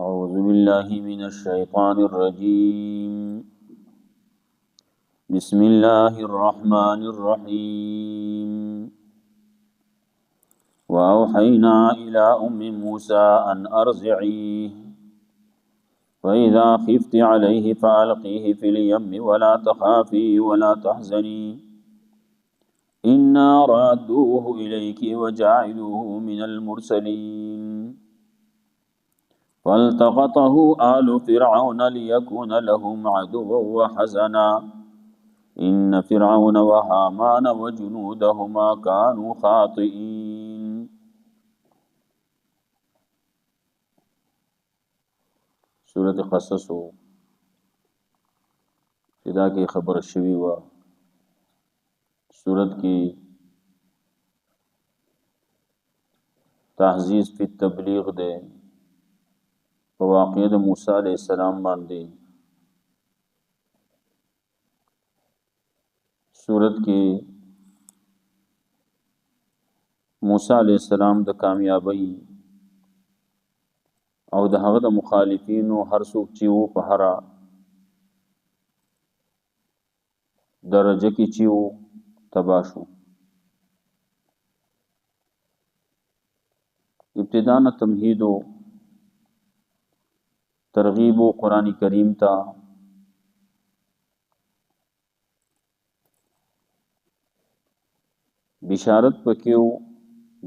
أعوذ بالله من الشيطان الرجيم بسم الله الرحمن الرحيم وأوحينا إلى أم موسى أن أرضعيه فإذا خفت عليه فألقيه في اليم ولا تخافي ولا تحزني إنا رادوه إليك وجاعلوه من المرسلين فالتقطه آل فرعون ليكون لهم عدوا وحزنا إن فرعون وهامان وجنودهما كانوا خاطئين. سورة قصص ابتدا کی خبر شوی و سورت کی تحزیز فی تبلیغ دے واقعہ د موسی علیہ السلام باندې سورت کې موسی علیہ السلام د کامیابی او د هغه د مخالفینو هر څوک چې وو په هر درجه کې چې وو تباه شو. ابتداء تمهید و ترغیب و قرآن کریم تا بشارت پکیو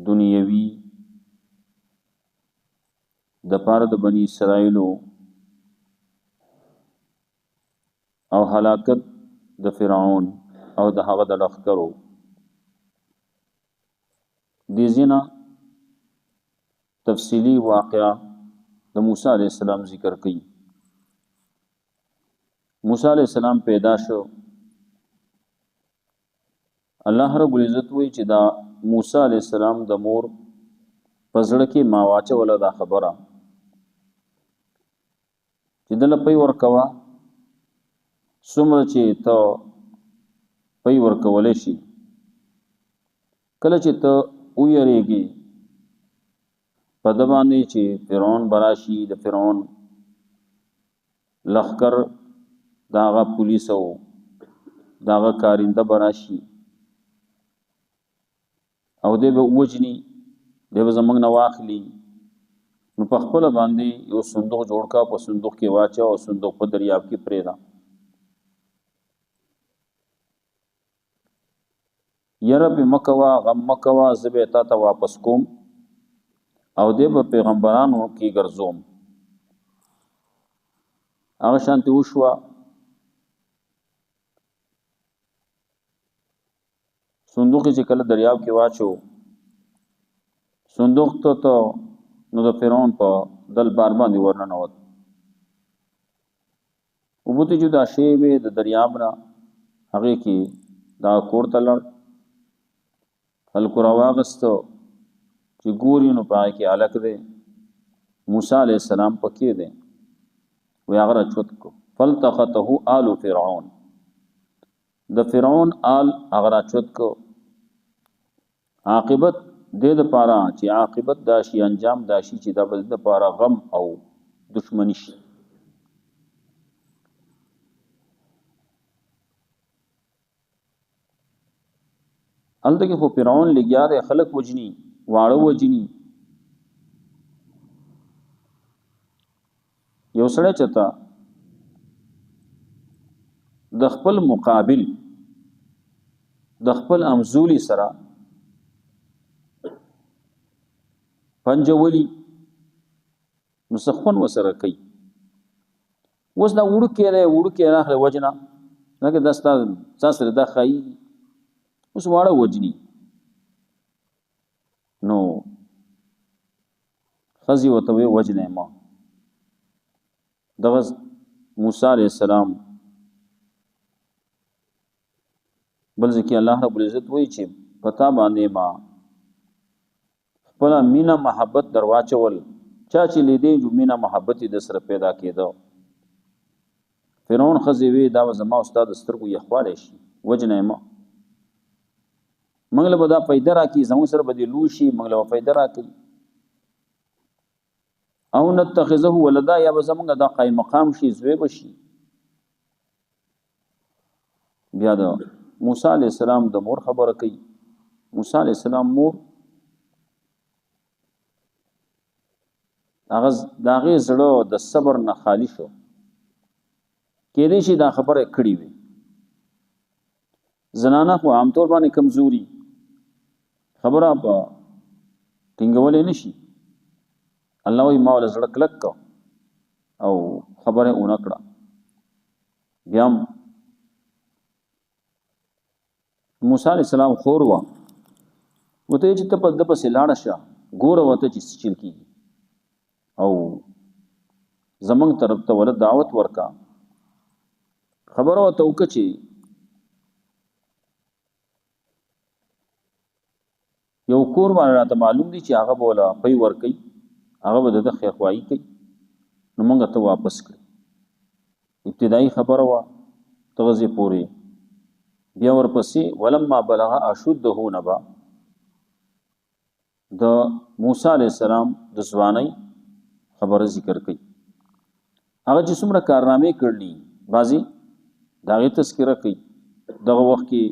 دنیوی د پاره د بنی اسرائیل او هلاکت د فرعون او د هغه د لښکرو دې ځینه تفصیلی واقعا د موسی علیہ السلام ذکر کړي. موسی علیہ السلام پیدا شو، الله رب العزت وی چې دا موسی علیہ السلام د مور پزړه کې ماواچه ولا دا خبره چې دل پي ورکوا څومره چې ته پي ورکولې شي کله چې ته ویریږي په د باندې چې فرعون براشي د فرعون لخر داغه پولیس او داغه کارنده براشي او دې به وجني دې به زمنګ نه واخلي نو په خپل باندې یو صندوق جوړ کا په صندوق کې واچو او صندوق په دریاب کې پریدا یره به مکوا غم مکوا زبې تا واپس کوم او دې په پیغمبرانو کې ګرځوم. هغه شانتي وشوا صندوق چې کله دریاب کې واچو صندوق ته نو د فرعون په دل بار باندې ورننوت او بوته جو دا شی به د دریاب را هغه کې دا کور تلل خلق راواغستو چې ګوري نو پای کې الک دے موسی علیہ السلام پکې دے و هغه چوت کو فلتقطه آل فرعون د فرعون آل هغه چوت کو عاقبت دې د پاره چې عاقبت داشي انجام داشي چې د بل د پاره غم او دشمنی شي. الته کې خو فرعون لګیا دی خلق وجني واړو وجني یو سره چتا د خپل مقابل د خپل امزولی سره پنجولی مسخون وسره کوي وس دا وړو کې راخله وجنا لکه دستا ساسره د خای اوس واړو وجني نو خزي وتوي وجنه ما دغه موسی عليه السلام بل ځکه الله رب العزت وایي چې پتا باندې ما خپل مینا محبت درواچول چا چې لیدې جو مینا محبت د سره پیدا کېدو فرعون خزي وی دا زما استاد سترګو یخواله شي وجنه ما منګله به دا پیدا راکی زمو سره به دی لوشي منګله به پیدا راکی او نتخذه ولدا یا به زمونږ دا قائم مقام شي زوی بشي. بیا د موسی علیہ السلام د مور خبره کوي. موسی علیہ السلام مور داغه زړه د صبر نه خالی شو. کېدې شي دا خبره کړې وي. زنانه خو عام طور باندې کمزوري خبره په ټینګولې نشي. الله وی ما ول زړه کلک کو او خبره اون کړه. بیا موسی علیہ السلام خور وا وته چې ته په د پسې لاړه شه ګوره وته چې چل کی او زمنګ طرف ته ول دعوت ورکا. خبره وته وکړي یو کور باندې راته معلوم دي چې هغه بوله پي ور کوي هغه به د خیر خوایي کوي نو موږ ته واپس کړ. ابتدایي خبره وا تغزي پوری بیا ورپسې ولما بلغ اشده نبا د موسی علیہ السلام د ځوانۍ خبره ذکر کړي. هغه چې څومره کارنامې کړلې بازي داغه تذکرہ کوي. دغه وخت کې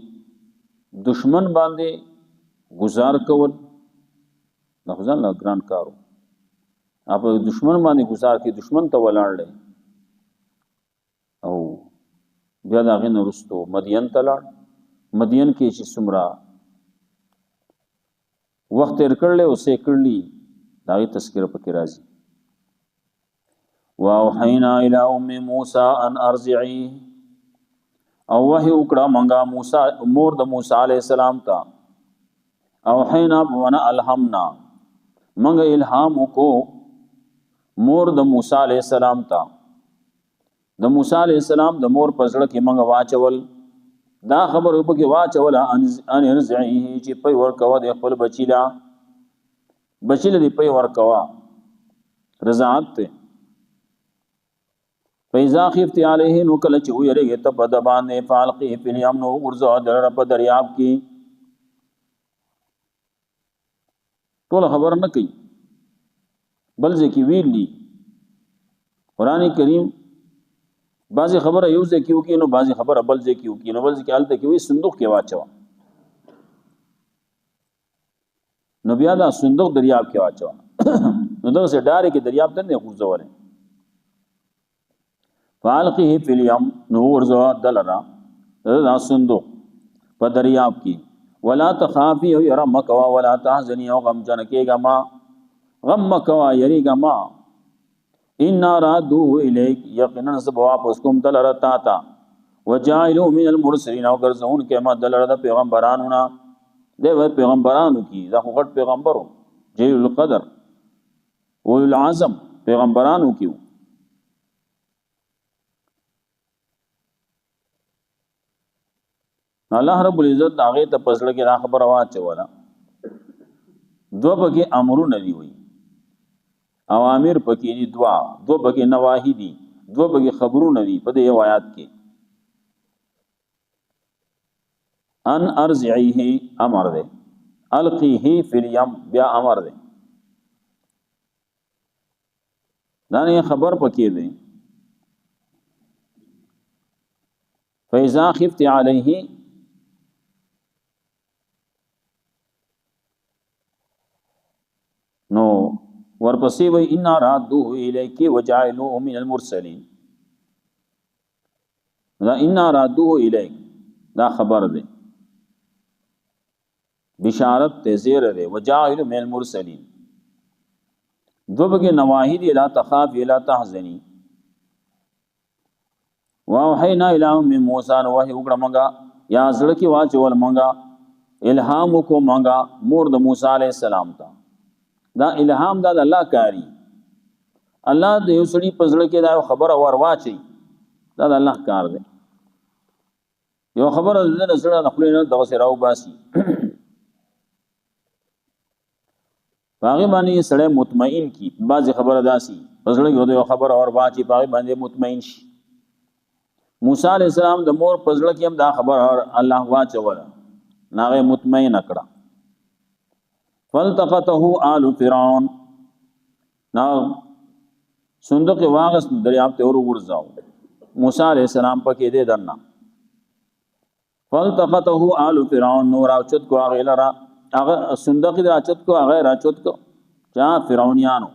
دشمن باندې گزار کول لفظان لا ګران کارو. اپ دشمن باندې گزار کې دشمن ته ولاړل او بیا داغه نورستو مدین ته لاړ. مدین کې چې څومره وخت تیر کړل او سې کړلی داغه تذکرہ پکې راځي. واوحینا الی ام موسی ان ارضعیه او وحی وکړه منګه موسی مور د موسی علیہ السلام ته. اوحینا وانا الهمنا منګه الهام کو مور د موسی علیہ السلام ته. د موسی علیہ السلام د مور پزړه کې منګه واچول دا خبر وبګي واچول ان ارضعیه چې په ور کوا د خپل بچیلا دی په ور کوا رضاعت ته. فإذا خفت عليه نو کله چې ویریږي ته په د باندې فالقه فی الیم نو ورزو در په دریاب کې. ټول خبر نه کوي بل ځکه ویلی قران کریم بعضی خبره یو ځکه یو کې نو بعضی خبره بل ځکه یو کې نو بل ځکه حالت کې وي صندوق کې واچو نو بیا دا صندوق دریاب کې واچو نو دا سه ډاره کې دریاب ته نه غوځول. فالقه فی الیم نو ورزو دلرا دا صندوق په دریاب کې. ولا تخافي او يرم کوا ولا تحزني او غم جن کېګه ما غم کوا یریګه ما ان رادو الیک یقینا سب واپس کوم دلر تا تا وجائلوا من المرسلین او ګرځون کې ما دلر د پیغمبرانو نه دی پیغمبرانو کې دا غټ پیغمبرو جلیل القدر اولو العزم پیغمبرانو کې. الله رب العزت هغه ته پسړه کې را خبر واچولا. دو بګي امرونه دی وی اوامر پکې دي دو بګي نواهی دي دو بګي خبرونه دي په دې آیات کې. ان ارزعیه امر ده القیه فی الیم بیا امر ده دا نه خبر پکې ده. فاذا خفت علیه نو ورپسې وی ان رادوه الیک وجعلوه من المرسلین. دا ان رادوه الیک دا خبر ده بشارت ته زیر ده وجعلوه من المرسلین. دو بګه نواهی دی لا تخاف لا تحزنی. واوحینا الی ام موسی نو وحی وکړه مونږه یا زړه کې واچول مونږه الهام کو مونږه مور د موسی علیہ السلام ته. دا الهام دا الله کاری الله د یو سړي پزړه کې دا خبره ور واچي دا د الله کار دی. یو خبره د سړي د خپل نه دغه سراو باسي باغی باندې سړی مطمئن کی بعضی خبره داسي پزړه کې یو خبره ور واچي باغی باندې مطمئن شي. موسی علیہ السلام د مور پزړه کې هم دا خبره الله واچوله ناغه مطمئن کړه. فالتقطه آل فرعون نا صندوق واغس دریاب ته ور ورځاو موسی علیہ السلام پکې دې دنا فالتقطه آل فرعون نور اوچت کو هغه لرا هغه صندوق دې اچت کو هغه راچت کو چا فرعونیانو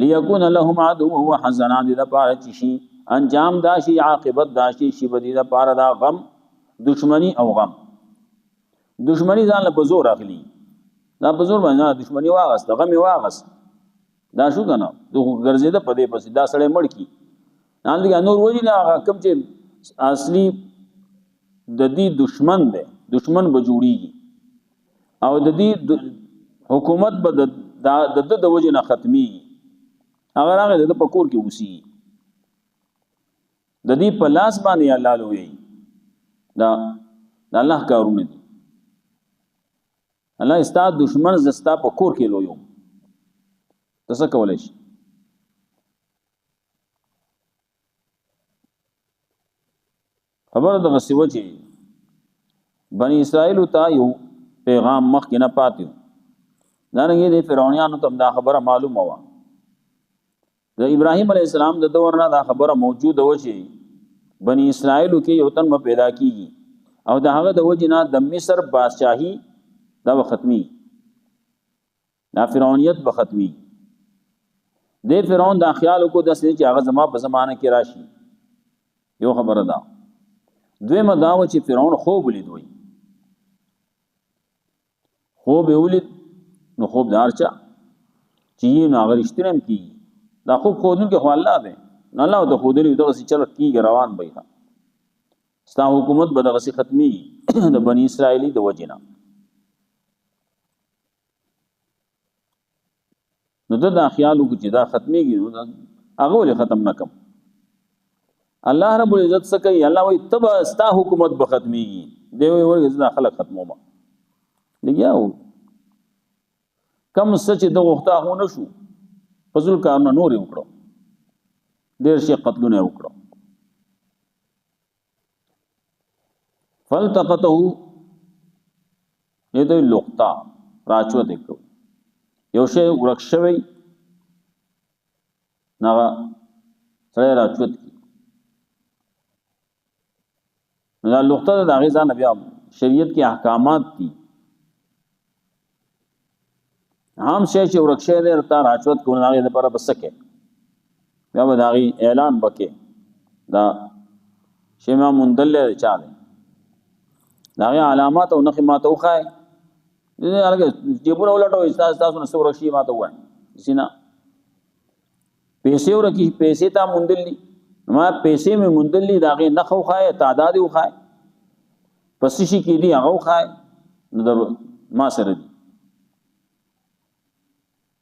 ليكون لهم عدو وحزنا دې د پاره چی انجام داشي عاقبت داشي شی بدی د پاره دا غم دشمنی او غم دشمنی ځان له زور اخلي دا په زور باندې دشمنی واغست غم واغست دا شو کنه دغه ګرځیده په دې پسې دا سړی مړ کی نن دغه نور وځي نه کم چې اصلي د دې دشمن دی دشمن به جوړیږي او د دې حکومت به د وجه نه ختمي اگر هغه د پکور کې وسی د دې په لاس باندې الله لوی دا د الله کارونه دي الله استاد دشمن زستا په کور کې لویو تاسو کولای شي خبر د غسیو چې بنی اسرائیل ته یو پیغام مخ کې نه پاتیو دا نه دي فرعونانو ته دا خبره معلومه و د ابراهیم علی السلام د دور نه دا خبره موجوده و چې بنی اسرائیل کې یو تن پیدا کیږي او د هغه د وجنه د مصر بادشاہي دا ختمي دا فرعونیت به ختمي د فرعون دا خیال کو د سې چې هغه زما په زمانه کې راشي یو خبره ده دویمه دا و چې فرعون خوب لید وي خوب ولید نو خوب دار چا چې نو هغه رښتینم کی دا خوب خودن کې خو الله دی نه الله د خودلی دغه چې چل کیږي روان به ستا حکومت به دغه ختمي د بنی اسرائیلی د وجنه نو دا خیالو چې دا ختميږي نو هغه ولې ختم نکم الله رب العزت څه کوي الله وي تبا ستا حکومت به ختميږي دی وي ورګه دا خلق ختموما لګیاو کم سچ د وخته هو نشو فضل کارونه نور وکړو ډیر شي قتلونه وکړو فالتقطه یہ تو لقطه راچو دیکھو یو شی ورک شوی نه سره راچوت کی دا لقطه د هغه ځان بیا شریعت کې احکامات دي هم شی چې ورک شوی دی تا راچوت کو نه لپاره بسکه بیا به دا اعلان وکي دا شیما مندل چا دی دا علامات او نخمات او خای دې هغه جيبونه ولټو تاسو نو ورشي ماته وای سینا پیسې ورکی پیسې تا مندلی ما پیسې مې مندلی داغه نخو خای تعداد او خای پس شي کې دی هغه خای نو ما سره دي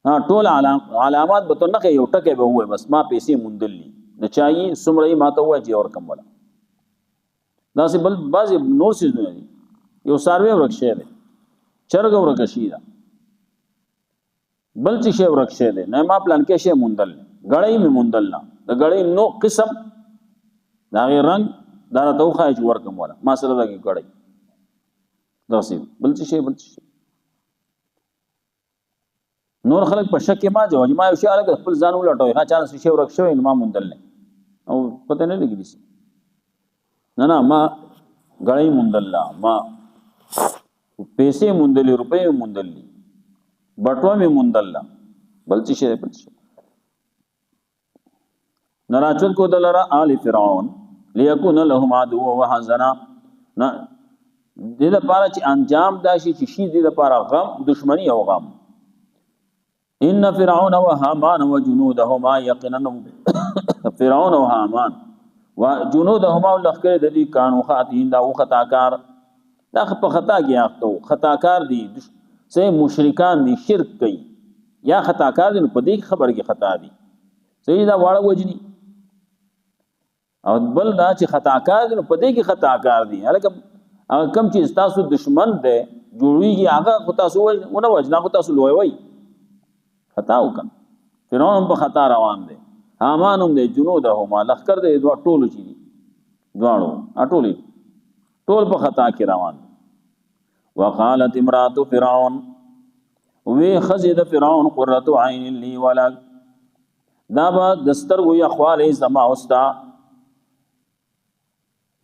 ها ټول علامات به تو نه یو ټکه به وای بس ما پیسې مندلی د چایي سمړی ماته وای چې اور کم ولا دا سه بل بعض نور څه نه یو سروي ورکشه دی چرګ ورکشي دا بل چې شی ورکشه دی نه ما پلان کې شی مندل غړې می مندل نه د غړې نو قسم دا غي رنگ دا توخه چې ورکم ولا ما سره دا کې غړې دا سه بل چې شی نور خلک په شک ما جواب ما یو شی الګ خپل ځان ولټوي ها چانس شی ورکشه نو ما مندل نه او پته نه لګی نه ما غړې مندل ما پیسې مندلې روپې مندلې بټوا می مندل بل څه شي نراچل کو دلرا آل فرعون ليكون لهم عدو وحزنا نه دې لپاره چې انجام داشي چې شي دې لپاره غم دشمنی او غم ان فرعون وهامان وجنودهما يقينا فرعون وهامان وجنودهما لخر د دې قانون خاطین دا خطاکار دا په خطا کې اخته خطاکار دي سه مشرکان دي شرک کوي یا خطاکار دي په دې خبر کې خطا دي صحیح دا واړه وجني او بل دا چې خطاکار دي په دې کې خطاکار دي هغه کم چې تاسو دشمن دی جوړیږي هغه تاسو ونه وجنا تاسو لوي وي خطا وکړه فرعون په خطا روان دي حامان هم دي جنودهما لخر دي دوه ټولو چي دواړو ټول په خطا کې روان وقالت امراه فرعون وی خزید فرعون قرۃ عین لی ولک دا به دسترګو یا خواله زما اوستا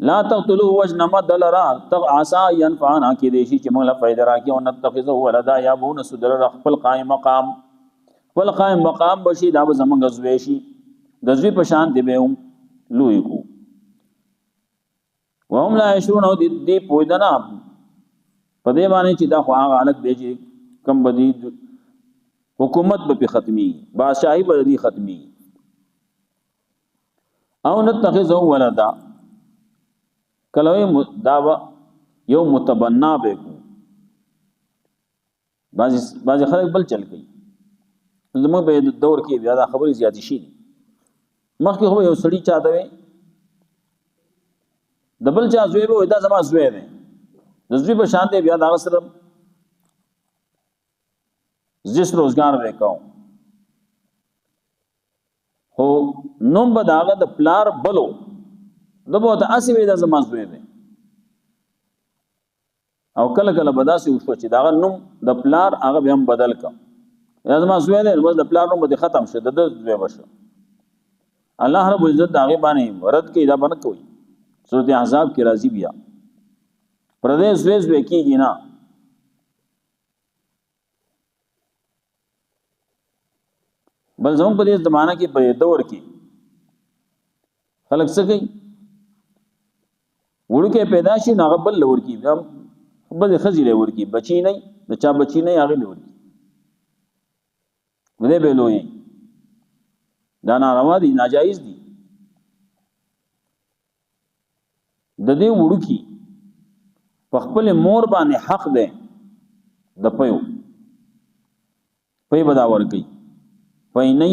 لا تقتلوا وجنما دلرا تغ عسى ينفعنا کی دیشی چې موږ له فائدہ راکې او نتخذه ولدا یا بون سدر خپل قائم مقام خپل قائم مقام بشي دا به زمونږ زوی شي د زوی په شان دی به لوی کو وهم لا يشرون او دی پویدنا په دې باندې چې دا خو هغه الګ دی چې کم بدی حکومت به ختمي بادشاہي به دی ختمي او نتخذه ولدا کلوی داوا یو متبنا به کو بعضی خلک بل چل گئی زموږ په دور کې بیا دا خبرې زیاتې شي مخکې خو یو سړی چاته وي د بل چا زوی به دا زما زوی دی د زوی په شان دی بیا دا سره زیس روزګار وکاو خو نوم به داغه د پلار بلو دبو ته اسی وې د زما زوی دی او کله کله بداسي وشو چې دا نوم د پلار هغه به هم بدل کا یا زما زوی دی نو د پلار نوم به ختم شه د زوی بشه الله رب عزت داغه باندې ورد کې دا باندې کوي سورۃ احزاب کې راځي بیا پردیس وېز وکیږي نه بل زمون په دې زمانہ کې په دور کې خلک څه کوي وړکه پیدا شي نه بل لور کی بل خزي لور کی بچی نه د چا بچی نه هغه لور کی مده به لوی دا ناروا دي ناجایز دي د دې وړکی په خپل مور باندې حق ده د پيو پي بدا ور کوي پي نه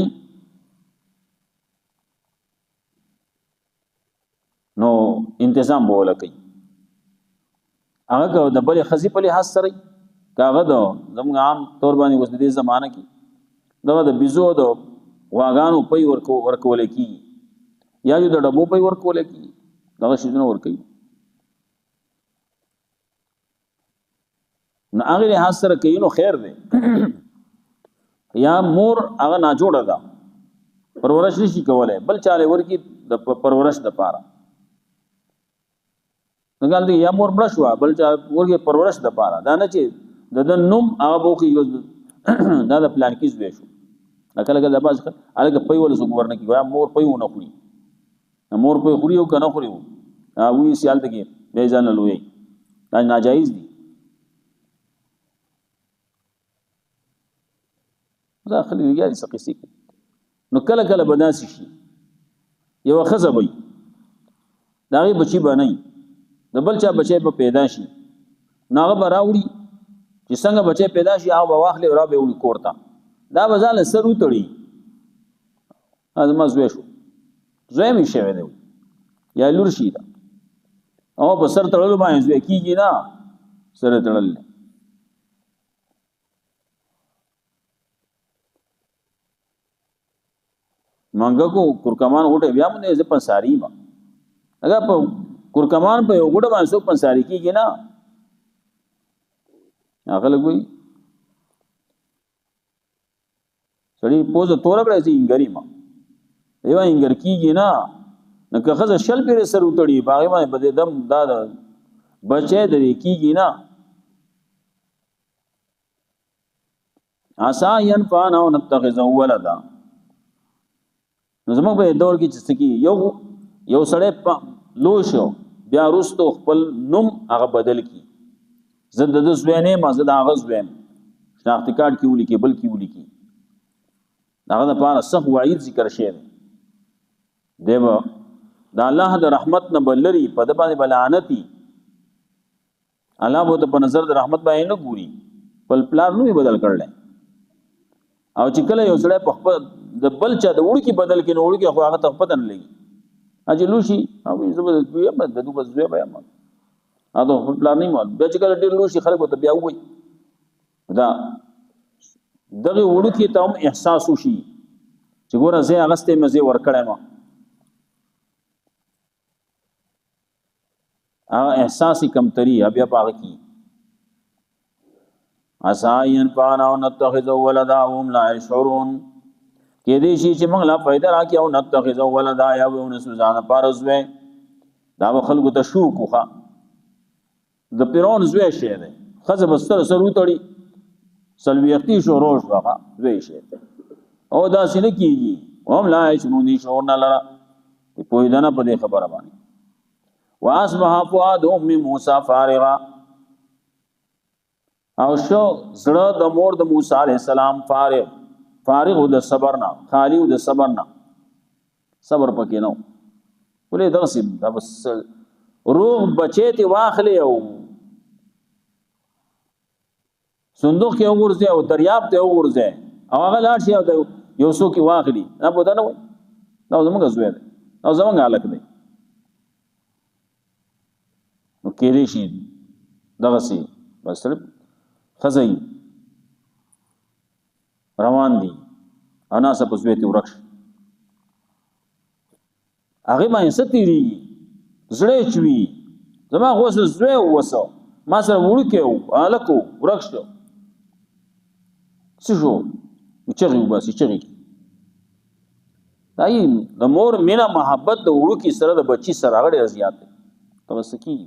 نو انتظام بوله کوي هغه د بل خزي په لحاظ سره کاغه د زموږ عام تور باندې وس د دې زمانہ کې دغه د بيزو د واغانو پي ورکول کی یا یو د ډبو پي ورکول کی دغه شیدنه ور کوي نو هغه لحاظ سره کوي نو خیر دی یا مور هغه نه جوړه ده پرورش نشي کولای بل چاله ورکی د پرورش د پاره نګال دی یا مور بل شو بل چا ورکی پرورش د پاره دا نه چې د نوم هغه بو کې یو دا د پلان کې زوي شو اکل کله د باز الګ پي ول سو ورنه کې یا مور پي ونه خوري مور پي خوري او کنه خوري وی سیال دګي به ځان لوي دا ناجایز دي دا خلک یې سقيسي نو کله کله بداسي شي یو خزه وي دا غي بچي بنئ د بل چا بچي په پیدا شي ناغه براوړي چې څنګه بچي پیدا شي هغه واخلې او را به وړي کوړتا دا بزاله سر وتړي ازما زوی شو زوی می شوی دی یا لور شي دا او په سر تړلو باندې زوی کیږي نه سر تړل مانګه کو کورکمان وټه بیا مونږه ز پنساری ما اگر په کورکمان په وګړه باندې سو پنساری کیږي نه هغه لګوي سړی پوز تور کړی سي انګری ما یو انګر کیږي نه نو خزه شل پیر سر وټړي باغ باندې بده دم دا بچي د کیږي نه عسى ينفعنا ونتخذ ولدا نو زموږ په دور کې چې سکی یو سړی لو شو بیا وروسته خپل نوم هغه بدل کی زه د زوی نه ما زه د هغه زوی شناختی کارت کې ولي کې بل کې ولي کې هغه د پاره صح وعید ذکر شعر دیو دا الله د رحمت نه بلری په د باندې بلعنتی الله بو ته په نظر د رحمت باندې نه ګوري بل پلار نو بدل کړل او چې کله یو سړی په خپل د بل چا د وړو کې بدل کې نو وړو کې خو هغه ته پته نه لګي اجلوشي او زبر دوی په دغه بس دوی به ما اته خپل پلان نه مال به چې کله ډیر لوشي خلک ته بیا وای دا دغه وړو کې ته هم احساس وشي چې ګوره زه هغه ستې مزه ور کړم هغه احساسي کمتري بیا پاغه کی عسى ينفعنا ونتخذ ولدا وهم لا يشعرون کې دې شي چې موږ لا فائدہ راکې او نتخذ ولدا یا ونسو ځان پارزوي دا خلکو ته شو کوخه د پیرون زوی شه ده خزه بستر سر وتړي سلويختي شو روش واغه زوی شه او دا سینه کیږي هم لا شنو دي شو نه لرا په دې په دې خبره باندې واصبح فؤاد ام موسی فارغا او شو زړه د مور د موسی عليه السلام فارغ د صبر نه خالی د صبر نه صبر پکې نو ولې درسي دا بس روح بچی تی واخلې او صندوق کې وګرځي او دریاب ته وګرځي او هغه لاړ شي او یو څوک واخلي نه پوهه نه وي دا زموږ زوی دی او زموږ الک دی نو کېدې شي دغه سي بس صرف خزي روان دي انا سب زویته ورخ هغه باندې ستيري زړه چوي زما غوس زوی وسو ما سره وړکه الکو ورخ شو څه شو چغي وباسي چغي دای د مور مینا محبت د وړو کی سره د بچی سره غړي زیات توسکی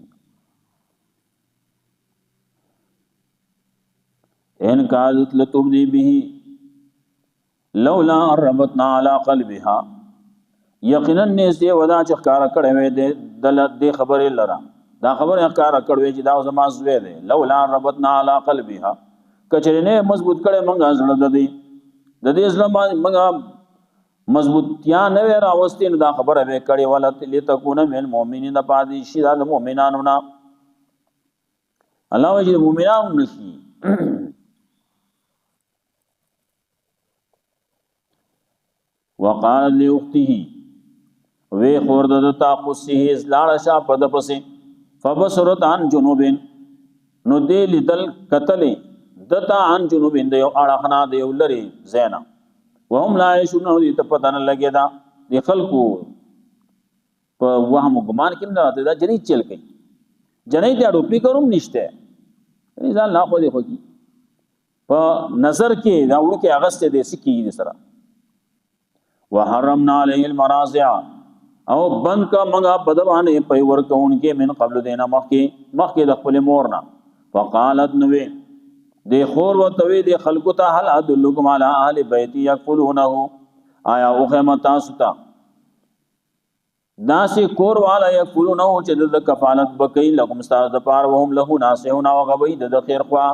ان قالت لتبدي به لولا ربطنا على قلبها یقینا نسې ودا چې ښکارا کړې وې د خبرې لرا دا خبره ښکارا کړې چې دا زما زوی دی لولا ربطنا على قلبها کچره نه مضبوط کړې مونږه زړه د دې اسلام مونږه مضبوط یا نه راوستي دا خبره به کړې ولت لتكون من المؤمنین پادې شي د مؤمنانو نه الله وجه مؤمنانو نشي وقال لاخته وی خور د تاقصه لاړه شا پد پسې فبصرت عن جنوب نو دې لیدل قتل دتا عن جنوب د یو اړخنا د یو لري زینا وهم لا يشون دې ته پته نه لګی دا د خلکو په وهم ګمان کې نه راته دا جنې چل کوي جنې ته ډوپی کوم نشته ځان لا خو دې خو کی په نظر کې دا وړو کې اغسته دې سکی دې سره وحرمنا عليه المراضع او بند کا منگا بدبانے پی ورکون کے من قبل دینا مخی د خپل مورنا فقالت نوے دے خور و توی دے خلقتا حل ادلکم علی اہل بیتی یکفلونہو آیا اخیمت تاستا ناسی کور والا یکفلونہو چه دد کفالت بکی لکم ستاز دپار وهم لہو ناسحون آغبی دد خیر خواہ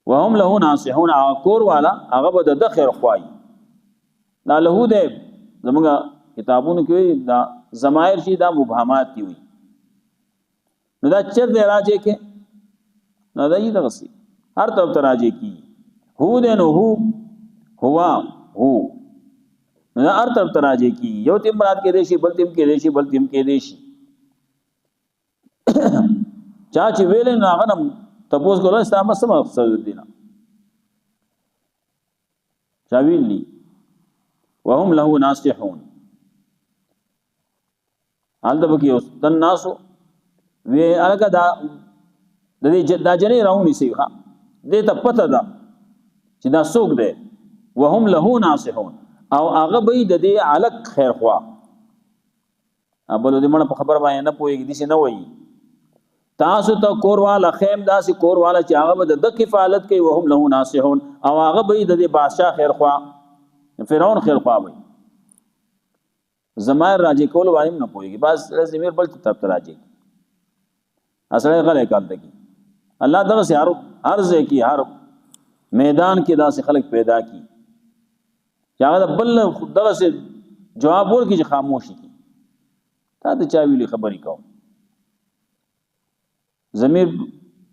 وهم لہو ناسحون کور والا آغب دد خیر خواہی نا لہو دے زمانگا کتابونو کې دا ضمائر شي دا مبهمات کی وي نو دا چر دې راځي کې نو دا یې دغسي هر طرف ته راځي کی هو دې نو هو نو دا هر طرف ته راځي کی یو تیم مراد کې دیشي بل تیم کې دیشي بل تیم کې دیشي چا چې ویلې نو هغه تاسو کولای ستاسو سم مقصد دي نه چا ویلي وهم له ناصحون حال د بکی تن ناسو وی الګه دا د دې دا جنې راونی سی ها دې ته پته ده چې دا سوق ده وهم له ناصحون او هغه به د دې الګ خیر خوا ابل دې مړه په خبر باندې نه پويږي دې نه وایي تاسو ته کور والا خیم داسې کور والا چې هغه به د کفالت کوي وهم له ناصحون او هغه به د دې بادشاہ خیر خوا فرعون خیر خوا وي زمایر راځي کول باندې نه پويږي بس زمير بل طرف ته راځي اصله غلې کالته کی الله دغه سي هر ځای کی هر میدان کې داسې خلق پیدا کی چې هغه بل دغه سي جواب ورکړي چې خاموشي کی تا ته چا ویلي خبرې کوم زمير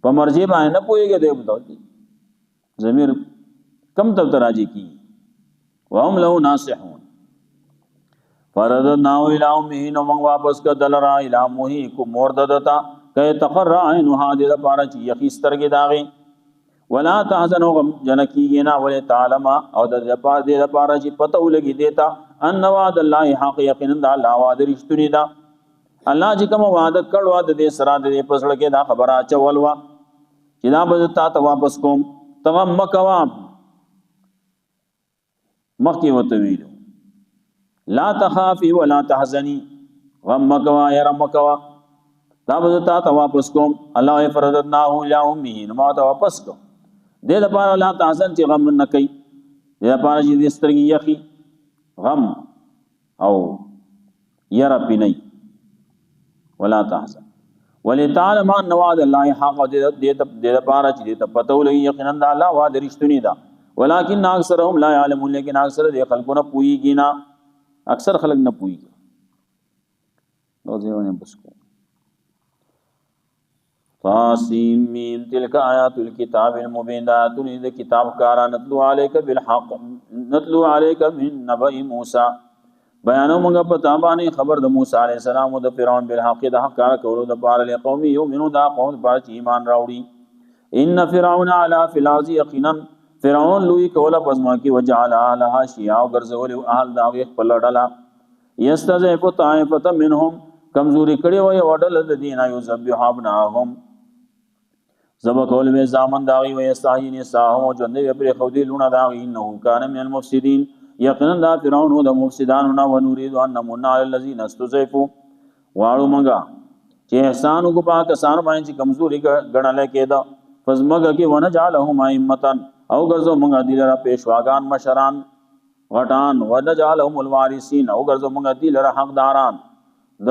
په مرجع باندې نه پويږي دی بتاوي زمير کم طرف ته راځي کی وهم له ناصحون فرددناو الى امه نو موږ واپس کدل را الى امه کو مور ددتا کای تقر عینها د پاره چې یخسترګي داغي ولا تحزن غم جنکیږي نه ولې تعلم او د پاره د پاره چې پته ولګي دیتا ان وعد الله حق یقینا د الله وعده رښتونی دا الله چې کوم وعده کړو د دې سره د پسړه کې دا خبره چولوا چې دا به تا ته واپس کوم تمام مکوا مخکې ورته ویلو لا تخافي ولا تحزني غم مکوا ير مکوا دا به تا ته واپس کوم الله فرضناه الى امه نو ما ته واپس کوم دې لپاره لا تحزن چې غم نه کوي دې لپاره چې دې سترګې یخي غم او ير پیني ولا تحزن ولتعلم ان وعد الله حق دې لپاره چې دې ته پته ولګي یقینا د الله وعده رښتونی ده ولكن اکثرهم لا يعلمون لیکن اکثر دې خلکونه پويږي نه اکثر خلک نه پويږي نو ځونه بس کو طاسیم میم تلک آیات الكتاب المبین آیاتن اذا کتاب کارا نتلو علیک بالحق نتلو علیک من نبأ موسی بیانو منگا پتا بانی خبر د موسی علیہ السلام و د فرعون بالحق د حق کار کولو د پار له قوم یؤمنون دا قوم پر ایمان راوړي ان فرعون علا فی الارض یقینا فرعون لوی کوله پزما کی وجعل لها شیعا غرزول اهل داغه خپل ډلا یستضعف طائفه منهم کمزوری کړي وي وډل د دین ایو ذبح ابناهم زبا کول به زامن داغي وي استاهین ساهو جندې پر خودی لونه داغي انه کان من المفسدين یقینا دا فرعون د مفسدانو نه ونريد ان نمنا على الذين استضعفوا واړو منګه چې احسان کو پاک کسان باندې کمزوري غړل کېدا فزمګه کې ونجعلهم ائمه او ګرځو منګه دي لرا پیشواګان مشران غټان ونجعلهم الوارثين او ګرځو منګه دي لرا حقداران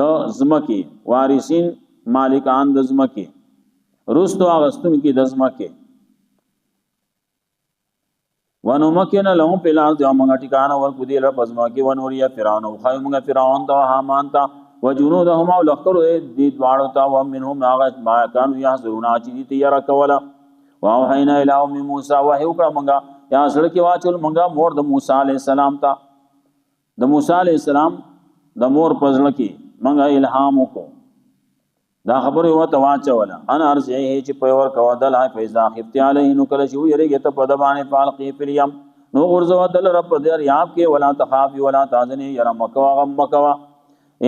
د زمکه وارثین مالکان د زمکه رستو اغستون کی د زمکه ونو مکن لهم پلار د امغه ټکانه ور کو دی ل پزما کی ونوریا فرعون او خایمغه فرعون ته حامان ته وجنودهم او لخر دی دوانو تا و منهم ناغ ما كانوا يحذرون اچ دي تیار کولا واوحینا الى ام موسی وحی وکړه منګه یا سره کې واچول منګه مور د موسی علی السلام ته د موسی علی السلام د مور پزړه کې منګه الهام وکړه دا خبر یو ته واچوله انا ارزه چې په ور کو دل هاي فیضا خفت علیه نو کله شو یریږي ته په دبانې فالقی فلیم نو غرزو دل رب دې یاب کې ولا تخافي ولا تحزني ير مکوا غم مکوا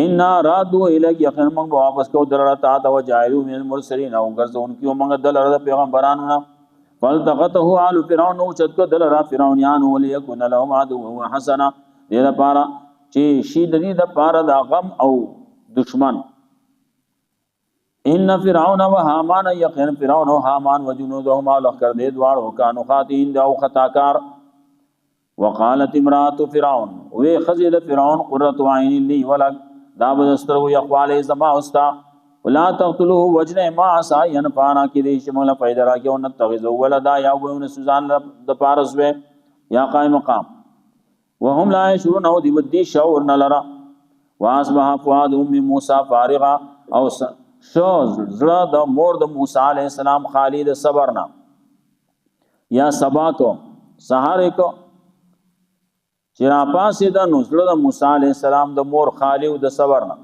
ان رادو الیک یقین موږ واپس کو درته تا وجایلو من المرسلین او غرزو انکیو موږ دل رب پیغمبرانو نه فالتقطه آل فرعون او چت کو دل رب فرعونیان وليكن لهم عدو وحسنا دې لپاره چې شي دې د پاره د غم او دشمن ان فرعون و حامان یقین فرعون و حامان و جنودهما لخر دې دوار وکانو خاطین او خطاکار وقالت امراه فرعون و خزل فرعون قرۃ عین لی ولک دا بدستر و یقوال زما استا ولا تقتلوه وجن ما عسى ينفعنا کی دې شمول پیدا را کې ان تغذو ولدا یا وون سوزان د پارس و یا قائم مقام وهم لا يشعرون او دی ودی شعور نلرا واصبح فؤاد ام موسی فارغا او شو زړه د مور د موسی علی السلام خالی د صبرنا یا سبا کو سحر کو چرا پاسې د نزله د موسی علی السلام د مور خالی او د صبرنا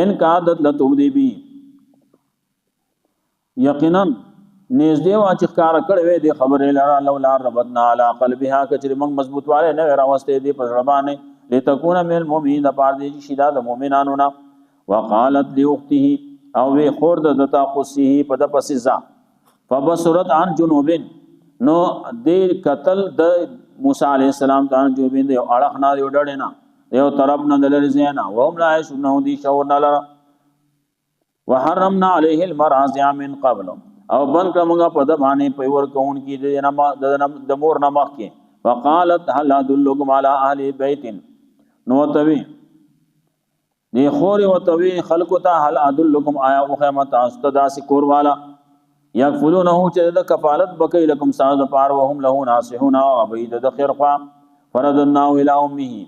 ان کا عادت لتوبدی بی یقینا نږدې وا چې کار کړې وې د خبرې لاره لولا ربطنا علی قلبها کچری موږ مضبوط والے نه راوستې دي په زبانه لتكون من المؤمنین د پاره دي شیدا د مؤمنانو نه وقالت لاخته او وی خور د دتا قصه په د پسیزا فبصرت عن جنوب نو د قتل د موسی علی السلام ته جنوب د اړه نه یو ډړې نه یو طرف نه دلر زینا وهم لا شنو دی شور نه لره وحرمنا عليه المراضع من قبل او بن کومه په د باندې په ور کون کی د مور نمخ کې وقالت هل ادلكم على اهل بيت نو توی دی خور و توی خلق ته هل ادلکم آیا او خیمت استدا سکور والا یغفلونه چې د کفالت بکې لكم ساز پار وهم له ناصحون او ابید د خیرخوا فردنا الى امه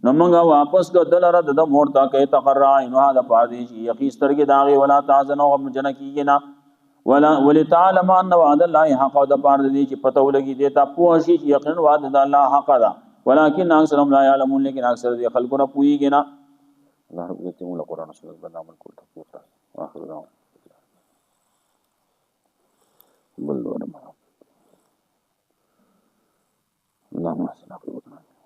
نو موږ واپس کو دلره د مور تا کې تقرع انه هذا پادیش یقیسترګه داغي ولا تازن او جن کیږي نا ولا ولتعلم ان وعد الله حق د پار دي چې پته ولګي دیتا پوه شي یقین وعد د الله حق ده ولكن اکثرهم لا يعلمون لیکن اکثر دي خلقونه پويږي نه الله رب دې موږ قرآن سره باندې عمل کول توفیق راکړي واخر دعوانا بل ورما اللهم صل على محمد